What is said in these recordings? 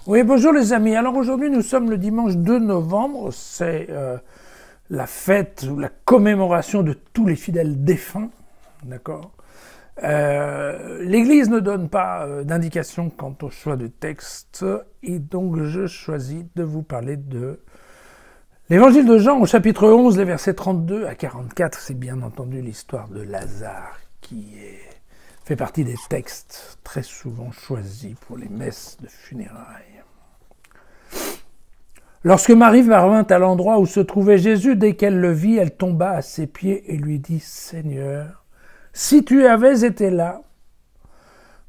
Oui, bonjour les amis. Alors aujourd'hui, nous sommes le dimanche 2 novembre. C'est la fête ou la commémoration de tous les fidèles défunts. D'accord. L'Église ne donne pas d'indication quant au choix de texte. Et donc, je choisis de vous parler de l'Évangile de Jean au chapitre 11, les versets 32 à 44. C'est bien entendu l'histoire de Lazare qui fait partie des textes très souvent choisis pour les messes de funérailles. Lorsque Marie parvint à l'endroit où se trouvait Jésus, dès qu'elle le vit, elle tomba à ses pieds et lui dit « Seigneur, si tu avais été là,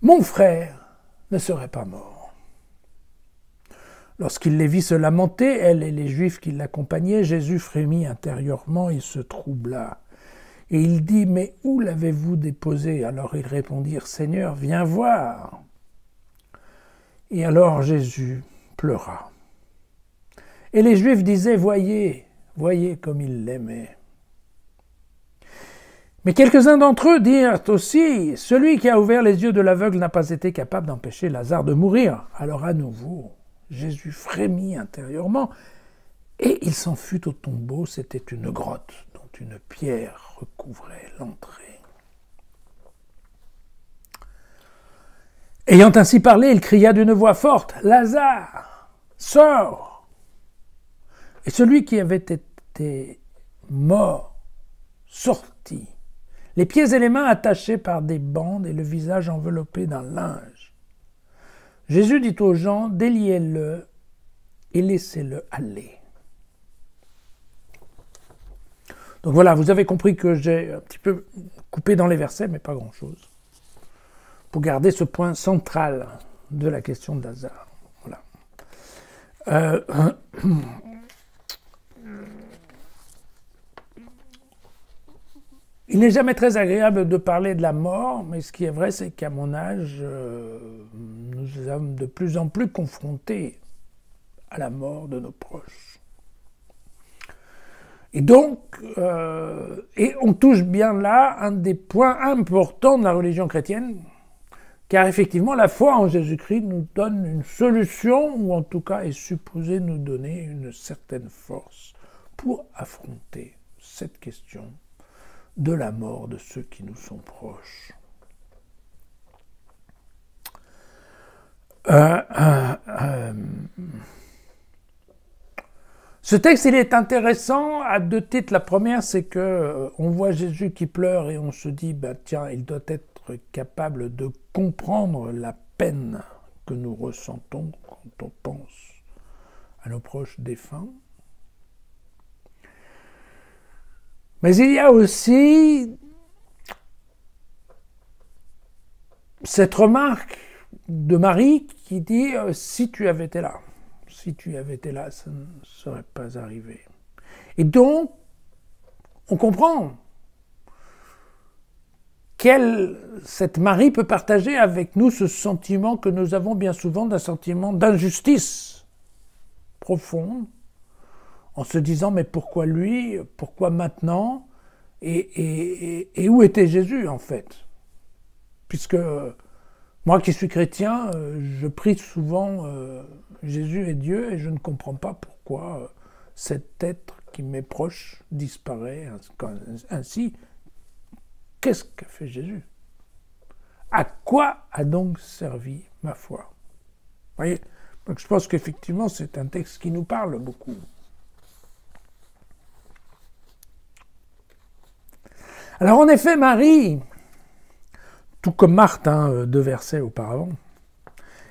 mon frère ne serait pas mort. » Lorsqu'il les vit se lamenter, elle et les Juifs qui l'accompagnaient, Jésus frémit intérieurement et se troubla. Et il dit « Mais où l'avez-vous déposé » Alors ils répondirent « Seigneur, viens voir. » Et alors Jésus pleura. Et les Juifs disaient « Voyez, voyez comme il l'aimait. » Mais quelques-uns d'entre eux dirent aussi « Celui qui a ouvert les yeux de l'aveugle n'a pas été capable d'empêcher Lazare de mourir. » Alors à nouveau, Jésus frémit intérieurement et il s'en fut au tombeau. C'était une grotte dont une pierre recouvrait l'entrée. Ayant ainsi parlé, il cria d'une voix forte « Lazare, sors !» Et celui qui avait été mort sortit, les pieds et les mains attachés par des bandes et le visage enveloppé d'un linge. Jésus dit aux gens, déliez-le et laissez-le aller. Donc voilà, vous avez compris que j'ai un petit peu coupé dans les versets, mais pas grand-chose, pour garder ce point central de la question de Lazare. Voilà. Il n'est jamais très agréable de parler de la mort, mais ce qui est vrai, c'est qu'à mon âge, nous sommes de plus en plus confrontés à la mort de nos proches. Et donc, on touche bien là un des points importants de la religion chrétienne, car effectivement, la foi en Jésus-Christ nous donne une solution, ou en tout cas est supposée nous donner une certaine force pour affronter cette question de la mort de ceux qui nous sont proches. Ce texte, il est intéressant à deux titres. La première, c'est que on voit Jésus qui pleure et on se dit, tiens, il doit être capable de comprendre la peine que nous ressentons quand on pense à nos proches défunts. Mais il y a aussi cette remarque de Marie qui dit « si tu avais été là, si tu avais été là, ça ne serait pas arrivé ». Et donc, on comprend cette Marie peut partager avec nous ce sentiment que nous avons bien souvent, d'un sentiment d'injustice profonde, en se disant, mais pourquoi lui, pourquoi maintenant, et où était Jésus en fait? Puisque moi qui suis chrétien, je prie souvent Jésus est Dieu et je ne comprends pas pourquoi cet être qui m'est proche disparaît ainsi. Qu'est-ce qu'a fait Jésus? À quoi a donc servi ma foi? Vous voyez? Donc je pense qu'effectivement c'est un texte qui nous parle beaucoup. Alors en effet, Marie, tout comme Marthe, deux versets auparavant,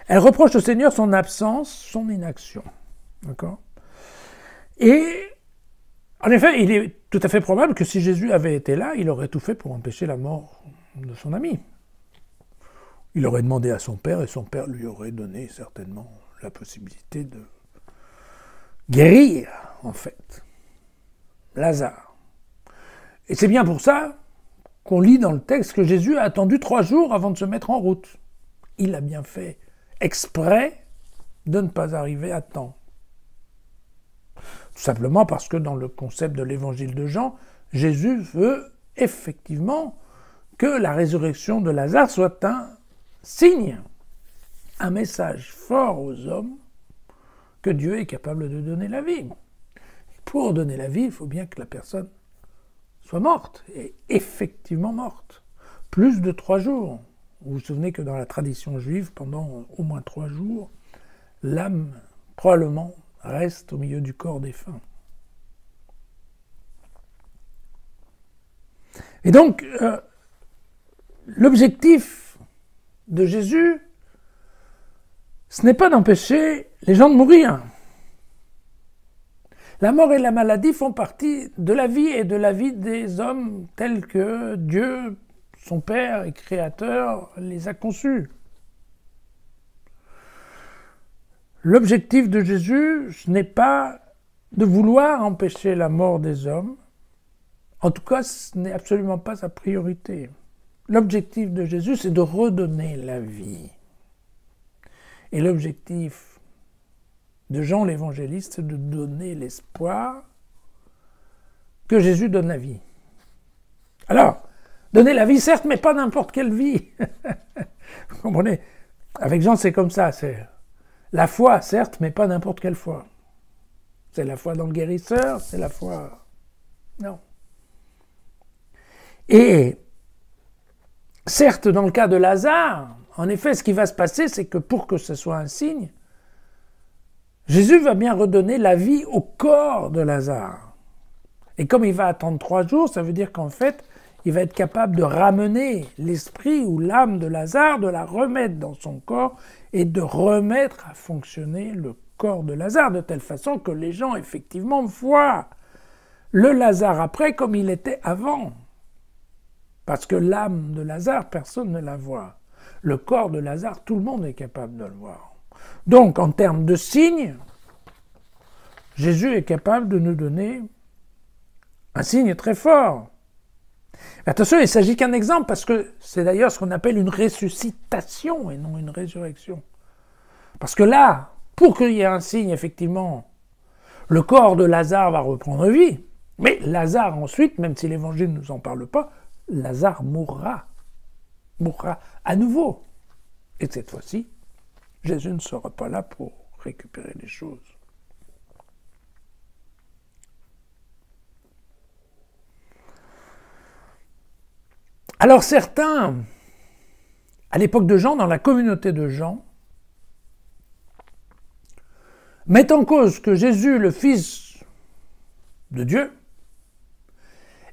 elle reproche au Seigneur son absence, son inaction. D'accord? Et en effet, il est tout à fait probable que si Jésus avait été là, il aurait tout fait pour empêcher la mort de son ami. Il aurait demandé à son père et son père lui aurait donné certainement la possibilité de guérir, en fait, Lazare. Et c'est bien pour ça qu'on lit dans le texte que Jésus a attendu 3 jours avant de se mettre en route. Il a bien fait exprès de ne pas arriver à temps. Tout simplement parce que dans le concept de l'évangile de Jean, Jésus veut effectivement que la résurrection de Lazare soit un signe, un message fort aux hommes que Dieu est capable de donner la vie. Pour donner la vie, il faut bien que la personne soit morte, et effectivement morte. Plus de 3 jours. Vous vous souvenez que dans la tradition juive, pendant au moins 3 jours, l'âme, probablement, reste au milieu du corps défunt. Et donc, l'objectif de Jésus, ce n'est pas d'empêcher les gens de mourir. La mort et la maladie font partie de la vie et de la vie des hommes tels que Dieu, son Père et Créateur, les a conçus. L'objectif de Jésus, ce n'est pas de vouloir empêcher la mort des hommes. En tout cas, ce n'est absolument pas sa priorité. L'objectif de Jésus, c'est de redonner la vie. Et l'objectif de Jean l'évangéliste, c'est de donner l'espoir que Jésus donne la vie. Alors, donner la vie, certes, mais pas n'importe quelle vie. Vous comprenez? Avec Jean, c'est comme ça. C'est la foi, certes, mais pas n'importe quelle foi. C'est la foi dans le guérisseur, c'est la foi... Non. Et certes, dans le cas de Lazare, en effet, ce qui va se passer, c'est que pour que ce soit un signe, Jésus va bien redonner la vie au corps de Lazare. Et comme il va attendre 3 jours, ça veut dire qu'en fait, il va être capable de ramener l'esprit ou l'âme de Lazare, de la remettre dans son corps et de remettre à fonctionner le corps de Lazare, de telle façon que les gens, effectivement, voient le Lazare après comme il était avant. Parce que l'âme de Lazare, personne ne la voit. Le corps de Lazare, tout le monde est capable de le voir. Donc, en termes de signes, Jésus est capable de nous donner un signe très fort. Attention, il ne s'agit qu'un exemple, parce que c'est d'ailleurs ce qu'on appelle une ressuscitation et non une résurrection. Parce que là, pour qu'il y ait un signe, effectivement, le corps de Lazare va reprendre vie, mais Lazare ensuite, même si l'Évangile ne nous en parle pas, Lazare mourra à nouveau. Et cette fois-ci, Jésus ne sera pas là pour récupérer les choses. Alors certains, à l'époque de Jean, dans la communauté de Jean, mettent en cause que Jésus, le Fils de Dieu,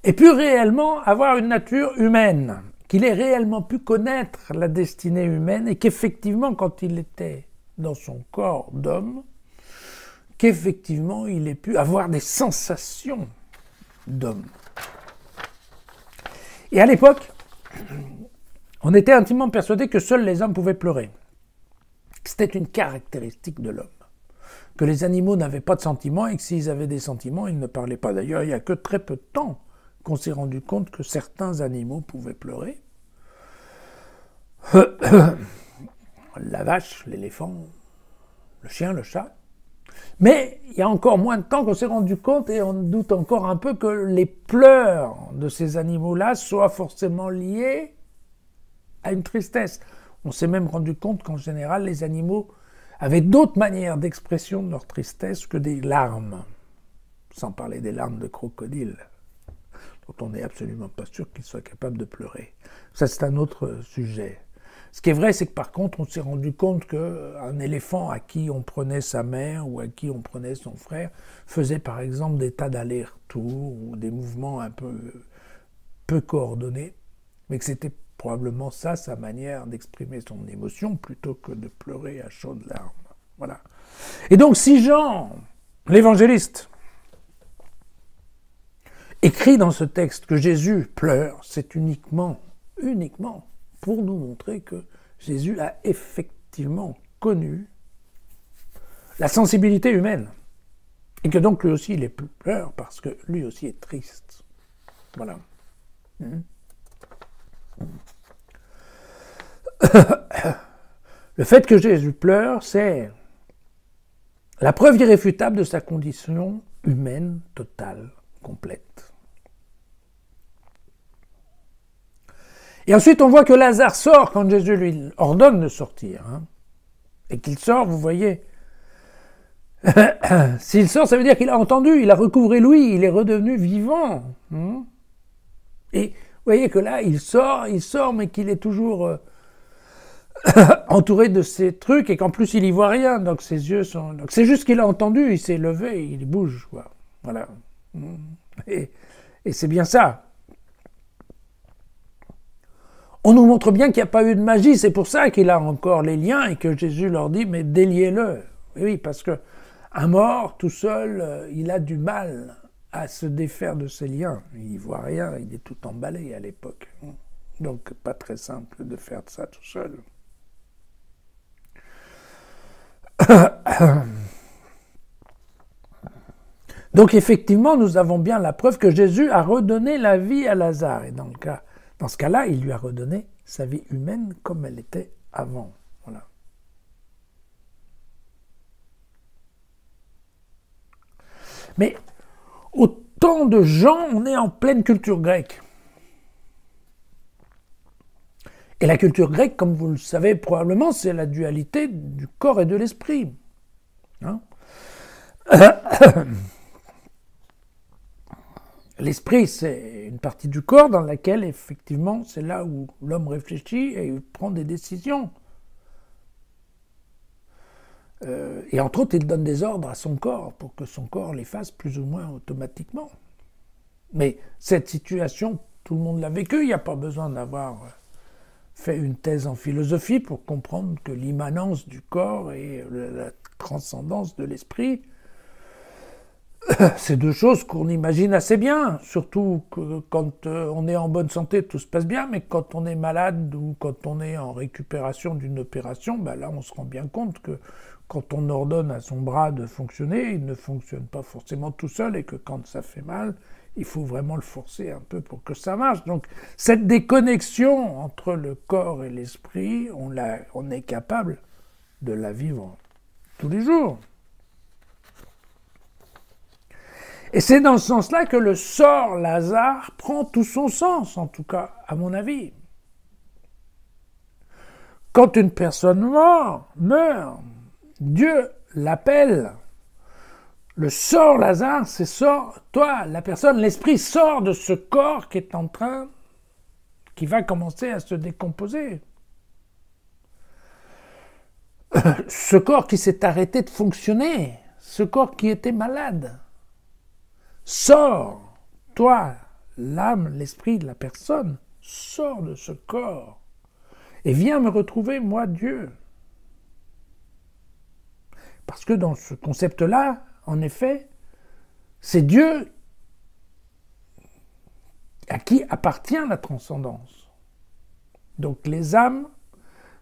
ait pu réellement avoir une nature humaine, qu'il ait réellement pu connaître la destinée humaine et qu'effectivement, quand il était dans son corps d'homme, qu'effectivement, il ait pu avoir des sensations d'homme. Et à l'époque, on était intimement persuadé que seuls les hommes pouvaient pleurer. C'était une caractéristique de l'homme. Que les animaux n'avaient pas de sentiments et que s'ils avaient des sentiments, ils ne parlaient pas. D'ailleurs, il n'y a que très peu de temps qu'on s'est rendu compte que certains animaux pouvaient pleurer. La vache, l'éléphant, le chien, le chat. Mais il y a encore moins de temps qu'on s'est rendu compte, et on doute encore un peu, que les pleurs de ces animaux-là soient forcément liés à une tristesse. On s'est même rendu compte qu'en général, les animaux avaient d'autres manières d'expression de leur tristesse que des larmes. Sans parler des larmes de crocodile, dont on n'est absolument pas sûr qu'ils soient capables de pleurer. Ça, c'est un autre sujet. Ce qui est vrai, c'est que par contre, on s'est rendu compte qu'un éléphant à qui on prenait sa mère ou à qui on prenait son frère faisait par exemple des tas d'allers-retours ou des mouvements un peu coordonnés, mais que c'était probablement ça sa manière d'exprimer son émotion plutôt que de pleurer à chaudes larmes. Voilà. Et donc si Jean, l'évangéliste, écrit dans ce texte que Jésus pleure, c'est uniquement pour nous montrer que Jésus a effectivement connu la sensibilité humaine. Et que donc lui aussi il pleure parce que lui aussi est triste. Voilà. Le fait que Jésus pleure, c'est la preuve irréfutable de sa condition humaine totale, complète. Et ensuite, on voit que Lazare sort quand Jésus lui ordonne de sortir. Et qu'il sort, vous voyez, S'il sort, ça veut dire qu'il a entendu, il a recouvré l'ouïe, il est redevenu vivant. Et vous voyez que là, il sort, mais qu'il est toujours entouré de ces trucs et qu'en plus il y voit rien. Donc ses yeux sont. Donc c'est juste qu'il a entendu, il s'est levé, il bouge, quoi. Voilà. Et c'est bien ça. On nous montre bien qu'il n'y a pas eu de magie, c'est pour ça qu'il a encore les liens et que Jésus leur dit, mais déliez-le. Oui, parce que un mort, tout seul, il a du mal à se défaire de ses liens. Il n'y voit rien, il est tout emballé à l'époque. Donc, pas très simple de faire ça tout seul. Donc, effectivement, nous avons bien la preuve que Jésus a redonné la vie à Lazare. Et dans ce cas-là, il lui a redonné sa vie humaine comme elle était avant. Voilà. Mais au temps de Jean, on est en pleine culture grecque. Et la culture grecque, comme vous le savez probablement, c'est la dualité du corps et de l'esprit. Hein? L'esprit, c'est une partie du corps dans laquelle, effectivement, c'est là où l'homme réfléchit et prend des décisions. Et entre autres, il donne des ordres à son corps pour que son corps les fasse plus ou moins automatiquement. Mais cette situation, tout le monde l'a vécue, il n'y a pas besoin d'avoir fait une thèse en philosophie pour comprendre que l'immanence du corps et la transcendance de l'esprit, c'est deux choses qu'on imagine assez bien, surtout que quand on est en bonne santé, tout se passe bien, mais quand on est malade ou quand on est en récupération d'une opération, ben là on se rend bien compte que quand on ordonne à son bras de fonctionner, il ne fonctionne pas forcément tout seul et que quand ça fait mal, il faut vraiment le forcer un peu pour que ça marche. Donc cette déconnexion entre le corps et l'esprit, on est capable de la vivre tous les jours. Et c'est dans ce sens-là que le sort Lazare prend tout son sens, en tout cas, à mon avis. Quand une personne meurt, Dieu l'appelle. Le sort Lazare, c'est sort, toi, la personne, l'esprit sort de ce corps qui va commencer à se décomposer. Ce corps qui s'est arrêté de fonctionner, ce corps qui était malade. Sors, toi, l'âme, l'esprit de la personne, sors de ce corps et viens me retrouver, moi, Dieu. Parce que dans ce concept-là, en effet, c'est Dieu à qui appartient la transcendance. Donc les âmes,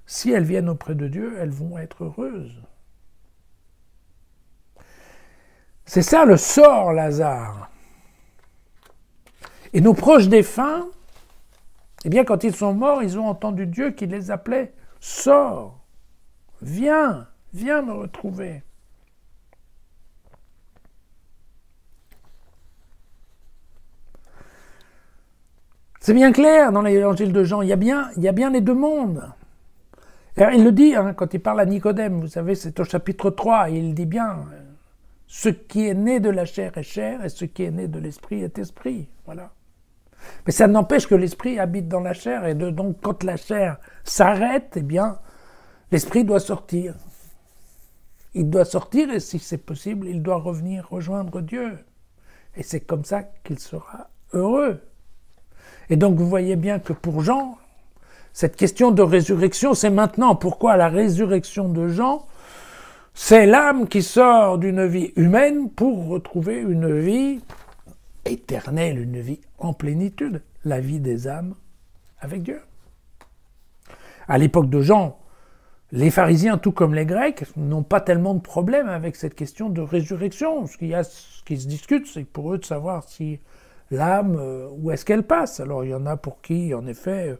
si elles viennent auprès de Dieu, elles vont être heureuses. C'est ça le sort Lazare. Et nos proches défunts, eh bien quand ils sont morts, ils ont entendu Dieu qui les appelait « Sors, viens me retrouver ». C'est bien clair dans l'évangile de Jean, il y a bien les deux mondes. Alors, il le dit quand il parle à Nicodème, vous savez, c'est au chapitre 3, il dit bien « Ce qui est né de la chair est chair, et ce qui est né de l'esprit est esprit ». Voilà. Mais ça n'empêche que l'esprit habite dans la chair, et donc quand la chair s'arrête, eh bien, l'esprit doit sortir. Il doit sortir, et si c'est possible, il doit revenir rejoindre Dieu. Et c'est comme ça qu'il sera heureux. Et donc vous voyez bien que pour Jean, cette question de résurrection, c'est maintenant. Pourquoi la résurrection de Jean? C'est l'âme qui sort d'une vie humaine pour retrouver une vie éternelle, une vie en plénitude, la vie des âmes avec Dieu. À l'époque de Jean, les pharisiens, tout comme les Grecs, n'ont pas tellement de problème avec cette question de résurrection. Ce qui se discute, c'est pour eux de savoir si l'âme, où est-ce qu'elle passe. Alors il y en a pour qui, en effet,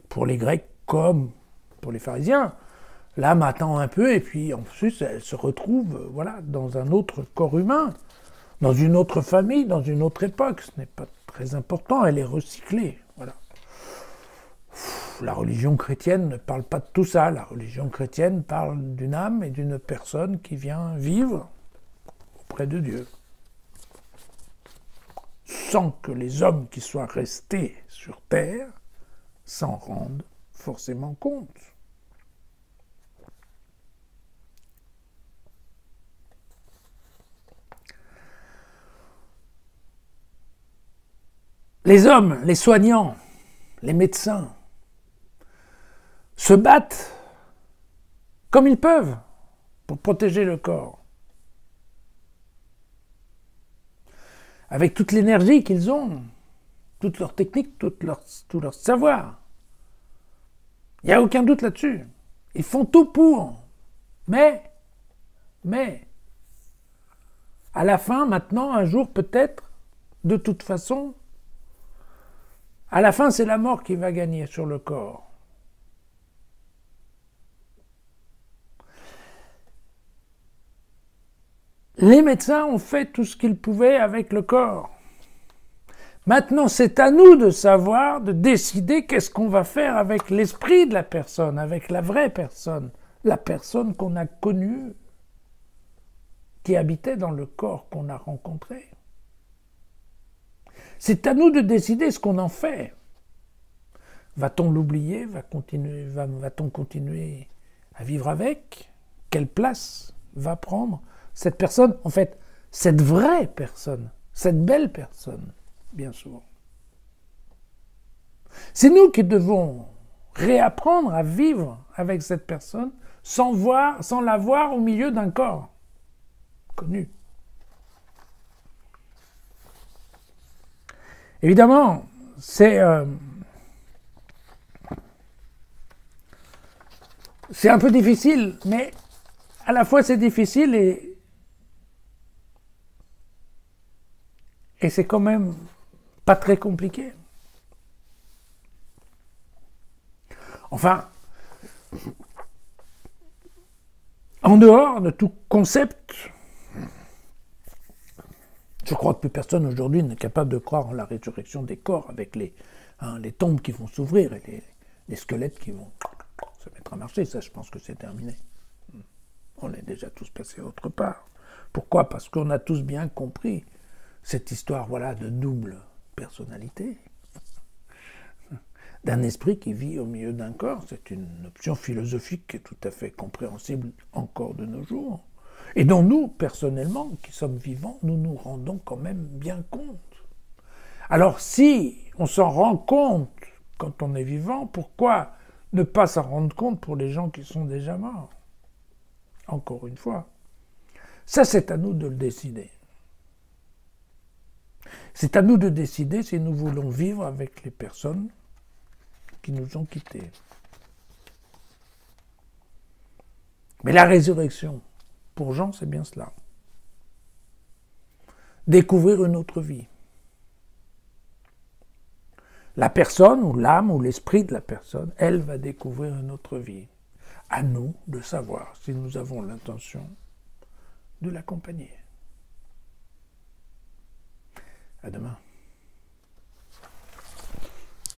pour les Grecs comme pour les pharisiens, l'âme attend un peu et puis ensuite elle se retrouve dans un autre corps humain, dans une autre famille, dans une autre époque. Ce n'est pas très important, elle est recyclée. Voilà. La religion chrétienne ne parle pas de tout ça. La religion chrétienne parle d'une âme et d'une personne qui vient vivre auprès de Dieu, sans que les hommes qui soient restés sur terre s'en rendent forcément compte. Les hommes, les soignants, les médecins se battent comme ils peuvent pour protéger le corps. Avec toute l'énergie qu'ils ont, toute leur technique, tout leur savoir. Il n'y a aucun doute là-dessus. Ils font tout pour. Mais, à la fin, maintenant, un jour peut-être, de toute façon, à la fin, c'est la mort qui va gagner sur le corps. Les médecins ont fait tout ce qu'ils pouvaient avec le corps. Maintenant, c'est à nous de savoir, de décider qu'est-ce qu'on va faire avec l'esprit de la personne, avec la vraie personne, la personne qu'on a connue, qui habitait dans le corps qu'on a rencontré. C'est à nous de décider ce qu'on en fait. Va-t-on l'oublier? Va-t-on continuer à vivre avec? Quelle place va prendre cette personne, en fait, cette vraie personne, cette belle personne, bien souvent. C'est nous qui devons réapprendre à vivre avec cette personne sans la voir au milieu d'un corps connu. Évidemment, c'est un peu difficile, mais à la fois c'est difficile et c'est quand même pas très compliqué. Enfin, en dehors de tout concept, je crois que plus personne aujourd'hui n'est capable de croire en la résurrection des corps avec les tombes qui vont s'ouvrir et les squelettes qui vont se mettre à marcher. Ça, je pense que c'est terminé. On est déjà tous passés autre part. Pourquoi? Parce qu'on a tous bien compris cette histoire, voilà, de double personnalité, d'un esprit qui vit au milieu d'un corps. C'est une option philosophique qui est tout à fait compréhensible encore de nos jours, et dont nous, personnellement, qui sommes vivants, nous nous rendons quand même bien compte. Alors si on s'en rend compte quand on est vivant, pourquoi ne pas s'en rendre compte pour les gens qui sont déjà morts? Encore une fois, ça c'est à nous de le décider. C'est à nous de décider si nous voulons vivre avec les personnes qui nous ont quittés. Mais la résurrection, pour Jean, c'est bien cela. Découvrir une autre vie. La personne, ou l'âme, ou l'esprit de la personne, elle va découvrir une autre vie. À nous de savoir si nous avons l'intention de l'accompagner. À demain.